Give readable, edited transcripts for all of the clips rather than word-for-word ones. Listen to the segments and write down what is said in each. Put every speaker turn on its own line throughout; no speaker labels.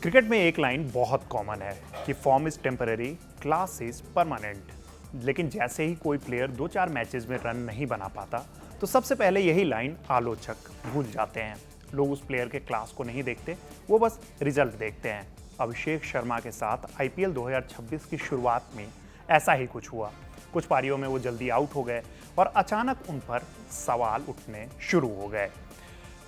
Cricket में एक line बहुत कॉमन है कि form is temporary, class is permanent. लेकिन जैसे ही कोई प्लेयर 2-4 मैचेस में रन नहीं बना पाता तो सबसे पहले यही लाइन आलोचक भूल जाते हैं। लोग उस प्लेयर के क्लास को नहीं देखते, वो बस रिजल्ट देखते हैं। अभिषेक शर्मा के साथ आईपीएल 2026 की शुरुआत में ऐसा ही कुछ हुआ। कुछ पारियों में वो जल्दी आउट हो गए और अचानक उन पर सवाल उठने शुरू हो गए।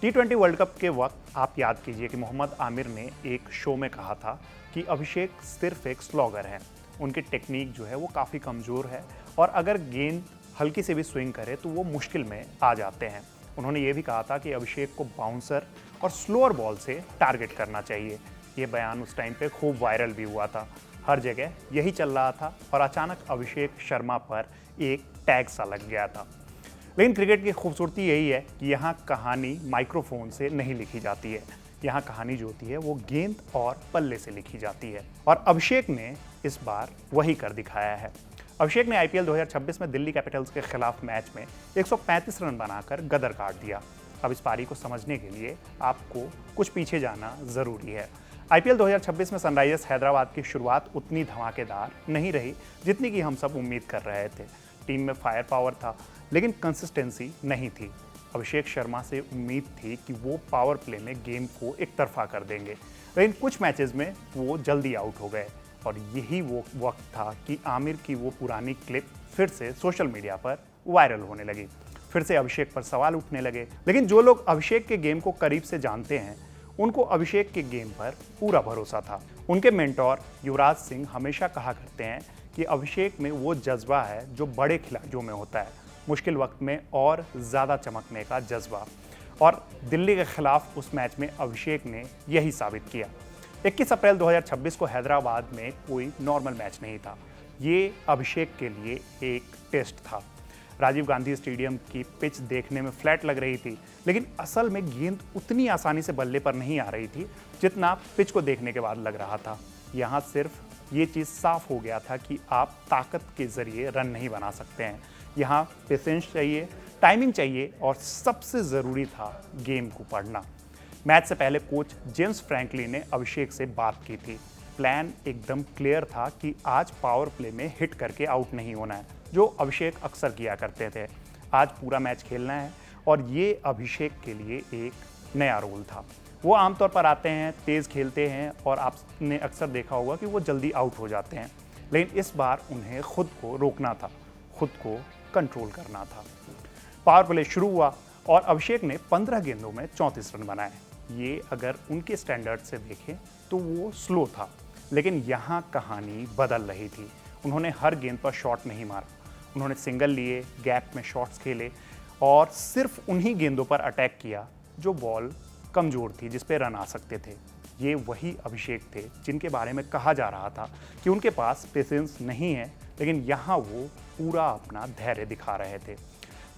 टी20 वर्ल्ड कप के वक्त आप याद कीजिए कि मोहम्मद आमिर ने एक शो में कहा था कि अभिषेक सिर्फ एक स्लॉगर है, उनकी टेक्निक जो है वो काफ़ी कमज़ोर है और अगर गेंद हल्की से भी स्विंग करे तो वो मुश्किल में आ जाते हैं। उन्होंने ये भी कहा था कि अभिषेक को बाउंसर और स्लोअर बॉल से टारगेट करना चाहिए। ये बयान उस टाइम पे खूब वायरल भी हुआ था, हर जगह यही चल रहा था और अचानक अभिषेक शर्मा पर एक टैग सा लग गया था। लेकिन क्रिकेट की खूबसूरती यही है कि यहाँ कहानी माइक्रोफोन से नहीं लिखी जाती है, यहाँ कहानी जो होती है वो गेंद और पल्ले से लिखी जाती है और अभिषेक ने इस बार वही कर दिखाया है। अभिषेक ने आईपीएल 2026 में दिल्ली कैपिटल्स के खिलाफ मैच में 135 रन बनाकर गदर काट दिया। अब इस पारी को समझने के लिए आपको कुछ पीछे जाना जरूरी है। आईपीएल 2026 में सनराइजर्स हैदराबाद की शुरुआत उतनी धमाकेदार नहीं रही जितनी कि हम सब उम्मीद कर रहे थे। टीम में फायर पावर था लेकिन कंसिस्टेंसी नहीं थी। अभिषेक शर्मा से उम्मीद थी कि वो पावर प्ले में गेम को एक तरफा कर देंगे, लेकिन कुछ मैचेस में वो जल्दी आउट हो गए और यही वो वक्त था कि आमिर की वो पुरानी क्लिप फिर से सोशल मीडिया पर वायरल होने लगी। फिर से अभिषेक पर सवाल उठने लगे। लेकिन जो लोग अभिषेक के गेम को करीब से जानते हैं उनको अभिषेक के गेम पर पूरा भरोसा था। उनके मेंटोर युवराज सिंह हमेशा कहा करते हैं कि अभिषेक में वो जज्बा है जो बड़े खिलाड़ियों में होता है, मुश्किल वक्त में और ज़्यादा चमकने का जज्बा। और दिल्ली के खिलाफ उस मैच में अभिषेक ने यही साबित किया। 21 अप्रैल 2026 को हैदराबाद में कोई नॉर्मल मैच नहीं था, ये अभिषेक के लिए एक टेस्ट था। राजीव गांधी स्टेडियम की पिच देखने में फ्लैट लग रही थी, लेकिन असल में गेंद उतनी आसानी से बल्ले पर नहीं आ रही थी जितना पिच को देखने के बाद लग रहा था। यहाँ सिर्फ ये चीज़ साफ हो गया था कि आप ताकत के ज़रिए रन नहीं बना सकते हैं। यहाँ पेशेंस चाहिए, टाइमिंग चाहिए और सबसे ज़रूरी था गेम को पढ़ना। मैच से पहले कोच जेम्स फ्रैंकलिन ने अभिषेक से बात की थी। प्लान एकदम क्लियर था कि आज पावर प्ले में हिट करके आउट नहीं होना है, जो अभिषेक अक्सर किया करते थे। आज पूरा मैच खेलना है और ये अभिषेक के लिए एक नया रोल था। वो आमतौर पर आते हैं, तेज़ खेलते हैं और आपने अक्सर देखा होगा कि वो जल्दी आउट हो जाते हैं, लेकिन इस बार उन्हें खुद को रोकना था, खुद को कंट्रोल करना था। पावर प्ले शुरू हुआ और अभिषेक ने 15 गेंदों में 34 रन बनाए। ये अगर उनके स्टैंडर्ड से देखें तो वो स्लो था, लेकिन यहाँ कहानी बदल रही थी। उन्होंने हर गेंद पर शॉट नहीं मारा, उन्होंने सिंगल लिए, गैप में शॉट्स खेले और सिर्फ उन्हीं गेंदों पर अटैक किया जो बॉल कमज़ोर थी, जिस पे रन आ सकते थे। ये वही अभिषेक थे जिनके बारे में कहा जा रहा था कि उनके पास पेशेंस नहीं है, लेकिन यहाँ वो पूरा अपना धैर्य दिखा रहे थे।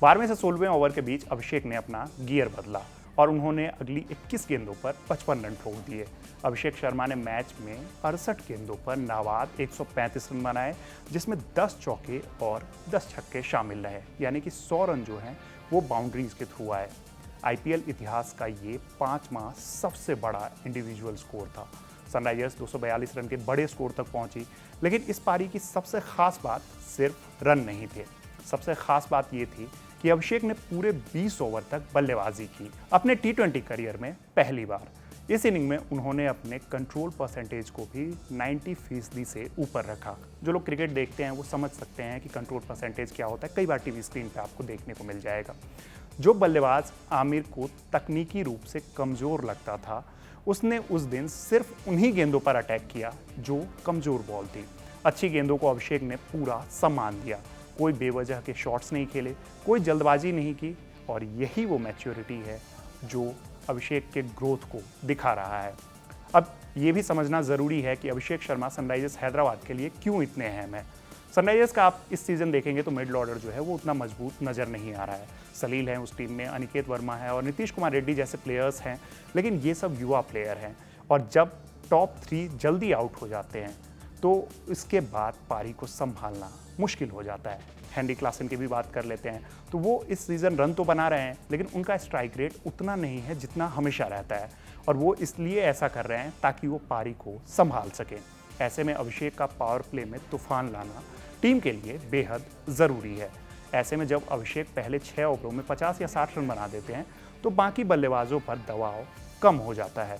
12वें से 16वें ओवर के बीच अभिषेक ने अपना गियर बदला और उन्होंने अगली 21 गेंदों पर 55 रन ठोक दिए। अभिषेक शर्मा ने मैच में 68 गेंदों पर नाबाद 135 रन बनाए, जिसमें 10 चौके और 10 छक्के शामिल रहे, यानी कि 100 रन जो हैं वो बाउंड्रीज के थ्रू आए। आईपीएल इतिहास का ये 5वां सबसे बड़ा इंडिविजुअल स्कोर था। सनराइजर्स 242 रन के बड़े स्कोर तक पहुंची, लेकिन इस पारी की सबसे खास बात सिर्फ रन नहीं थे। सबसे खास बात ये थी कि अभिषेक ने पूरे 20 ओवर तक बल्लेबाजी की, अपने टी20 करियर में पहली बार। इस इनिंग में उन्होंने अपने कंट्रोल परसेंटेज को भी 90% से ऊपर रखा। जो लोग क्रिकेट देखते हैं वो समझ सकते हैं कि कंट्रोल परसेंटेज क्या होता है, कई बार टीवी स्क्रीन पे आपको देखने को मिल जाएगा। जो बल्लेबाज आमिर को तकनीकी रूप से कमज़ोर लगता था, उसने उस दिन सिर्फ उन्हीं गेंदों पर अटैक किया जो कमज़ोर बॉल थी। अच्छी गेंदों को अभिषेक ने पूरा सम्मान दिया, कोई बेवजह के शॉट्स नहीं खेले, कोई जल्दबाजी नहीं की और यही वो मैच्योरिटी है जो अभिषेक के ग्रोथ को दिखा रहा है। अब ये भी समझना ज़रूरी है कि अभिषेक शर्मा सनराइजर्स हैदराबाद के लिए क्यों इतने अहम हैं। सनराइजर्स का आप इस सीज़न देखेंगे तो मिडिल ऑर्डर जो है वो उतना मजबूत नज़र नहीं आ रहा है। सलील है उस टीम में, अनिकेत वर्मा है और नीतीश कुमार रेड्डी जैसे प्लेयर्स हैं, लेकिन ये सब युवा प्लेयर हैं और जब टॉप 3 जल्दी आउट हो जाते हैं तो इसके बाद पारी को संभालना मुश्किल हो जाता है। हेनरी क्लासन की भी बात कर लेते हैं, तो वो इस सीज़न रन तो बना रहे हैं लेकिन उनका स्ट्राइक रेट उतना नहीं है जितना हमेशा रहता है और वो इसलिए ऐसा कर रहे हैं ताकि वो पारी को संभाल सकें। ऐसे में अभिषेक का पावर प्ले में तूफान लाना टीम के लिए बेहद ज़रूरी है। ऐसे में जब अभिषेक पहले 6 ओवरों में 50 या 60 रन बना देते हैं तो बाकी बल्लेबाजों पर दबाव कम हो जाता है।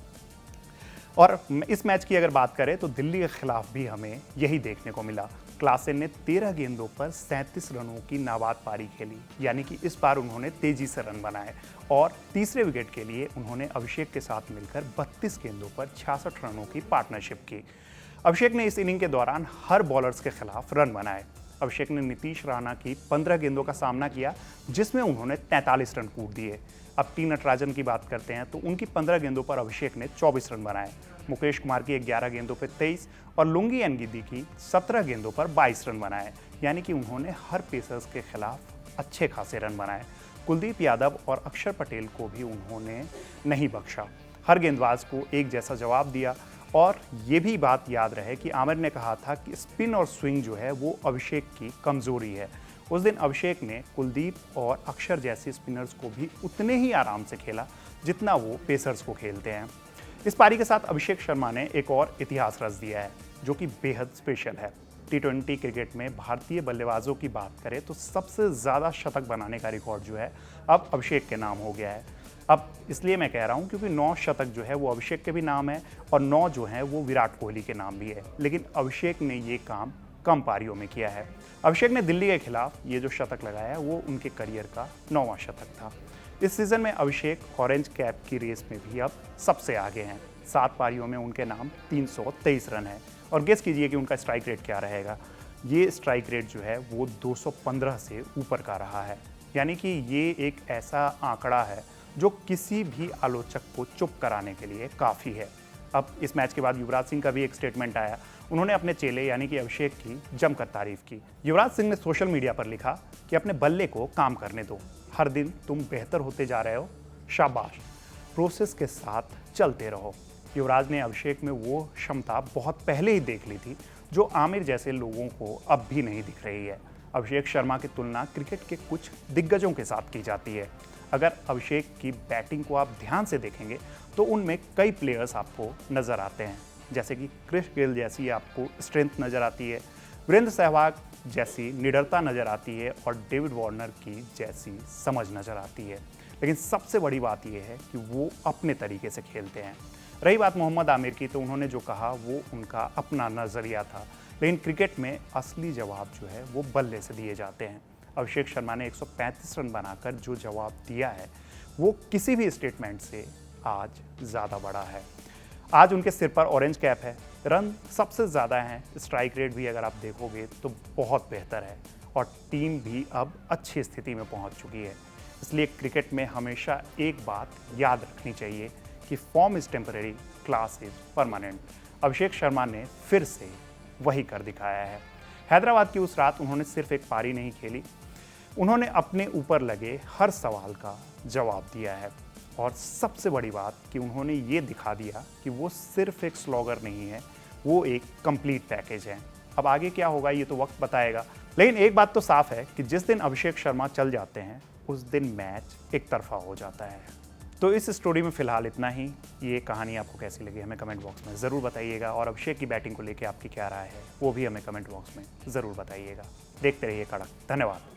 और इस मैच की अगर बात करें तो दिल्ली के खिलाफ भी हमें यही देखने को मिला। क्लासेन ने 13 गेंदों पर 37 रनों की नाबाद पारी खेली, यानी कि इस बार उन्होंने तेजी से रन बनाए और तीसरे विकेट के लिए उन्होंने अभिषेक के साथ मिलकर 32 गेंदों पर 66 रनों की पार्टनरशिप की। अभिषेक ने इस इनिंग के दौरान हर बॉलर्स के खिलाफ रन बनाए। अभिषेक ने नीतीश राणा की 15 गेंदों का सामना किया जिसमें उन्होंने 43 रन कूट दिए। अब टी नटराजन की बात करते हैं तो उनकी 15 गेंदों पर अभिषेक ने 24 रन बनाए। मुकेश कुमार की 11 गेंदों पर 23 और लुंगी एनगिदी की 17 गेंदों पर 22 रन बनाए, यानी कि उन्होंने हर पेसर्स के खिलाफ अच्छे खासे रन बनाए। कुलदीप यादव और अक्षर पटेल को भी उन्होंने नहीं बख्शा, हर गेंदबाज को एक जैसा जवाब दिया। और ये भी बात याद रहे कि आमिर ने कहा था कि स्पिन और स्विंग जो है वो अभिषेक की कमजोरी है। उस दिन अभिषेक ने कुलदीप और अक्षर जैसे स्पिनर्स को भी उतने ही आराम से खेला जितना वो पेसर्स को खेलते हैं। इस पारी के साथ अभिषेक शर्मा ने एक और इतिहास रच दिया है जो कि बेहद स्पेशल है। T20 क्रिकेट में भारतीय बल्लेबाजों की बात करें तो सबसे ज़्यादा शतक बनाने का रिकॉर्ड जो है अब अभिषेक के नाम हो गया है। अब इसलिए मैं कह रहा हूं क्योंकि 9 शतक जो है वो अभिषेक के भी नाम है और 9 जो है वो विराट कोहली के नाम भी है, लेकिन अभिषेक ने ये काम कम पारियों में किया है। अभिषेक ने दिल्ली के खिलाफ ये जो शतक लगाया है वो उनके करियर का 9वां शतक था। इस सीजन में अभिषेक ऑरेंज कैप की रेस में भी अब सबसे आगे हैं। 7 पारियों में उनके नाम 323 रन है और गेस कीजिए कि उनका स्ट्राइक रेट क्या रहेगा। ये स्ट्राइक रेट जो है वो 215 से ऊपर का रहा है, यानी कि ये एक ऐसा आंकड़ा है जो किसी भी आलोचक को चुप कराने के लिए काफ़ी है। अब इस मैच के बाद युवराज सिंह का भी एक स्टेटमेंट आया। उन्होंने अपने चेले यानी कि अभिषेक की जमकर तारीफ की। युवराज सिंह ने सोशल मीडिया पर लिखा कि अपने बल्ले को काम करने दो, हर दिन तुम बेहतर होते जा रहे हो, शाबाश, प्रोसेस के साथ चलते रहो। युवराज ने अभिषेक में वो क्षमता बहुत पहले ही देख ली थी जो आमिर जैसे लोगों को अब भी नहीं दिख रही है। अभिषेक शर्मा की तुलना क्रिकेट के कुछ दिग्गजों के साथ की जाती है। अगर अभिषेक की बैटिंग को आप ध्यान से देखेंगे तो उनमें कई प्लेयर्स आपको नज़र आते हैं, जैसे कि क्रिस गेल जैसी आपको स्ट्रेंथ नज़र आती है, वीरेंद्र सहवाग जैसी निडरता नज़र आती है और डेविड वार्नर की जैसी समझ नज़र आती है। लेकिन सबसे बड़ी बात यह है कि वो अपने तरीके से खेलते हैं। रही बात मोहम्मद आमिर की, तो उन्होंने जो कहा वो उनका अपना नज़रिया था, लेकिन क्रिकेट में असली जवाब जो है वो बल्ले से दिए जाते हैं। अभिषेक शर्मा ने 135 रन बनाकर जो जवाब दिया है वो किसी भी स्टेटमेंट से आज ज़्यादा बड़ा है। आज उनके सिर पर ऑरेंज कैप है, रन सबसे ज़्यादा हैं, स्ट्राइक रेट भी अगर आप देखोगे तो बहुत बेहतर है और टीम भी अब अच्छी स्थिति में पहुंच चुकी है। इसलिए क्रिकेट में हमेशा एक बात याद रखनी चाहिए कि form is temporary, class is permanent. Abhishek Sharma ने फिर से वही कर दिखाया है। हैदराबाद की उस रात उन्होंने सिर्फ एक पारी नहीं खेली, उन्होंने अपने ऊपर लगे हर सवाल का जवाब दिया है और सबसे बड़ी बात कि उन्होंने ये दिखा दिया कि वो सिर्फ एक स्लॉगर नहीं है, वो एक कंप्लीट पैकेज है। अब आगे क्या होगा ये तो वक्त बताएगा, लेकिन एक बात तो साफ है कि जिस दिन अभिषेक शर्मा चल जाते हैं उस दिन मैच एक तरफा हो जाता है। तो इस स्टोरी में फिलहाल इतना ही। ये कहानी आपको कैसी लगी हमें कमेंट बॉक्स में ज़रूर बताइएगा और अभिषेक की बैटिंग को लेकर आपकी क्या राय है वो भी हमें कमेंट बॉक्स में ज़रूर बताइएगा। देखते रहिए कड़क। धन्यवाद।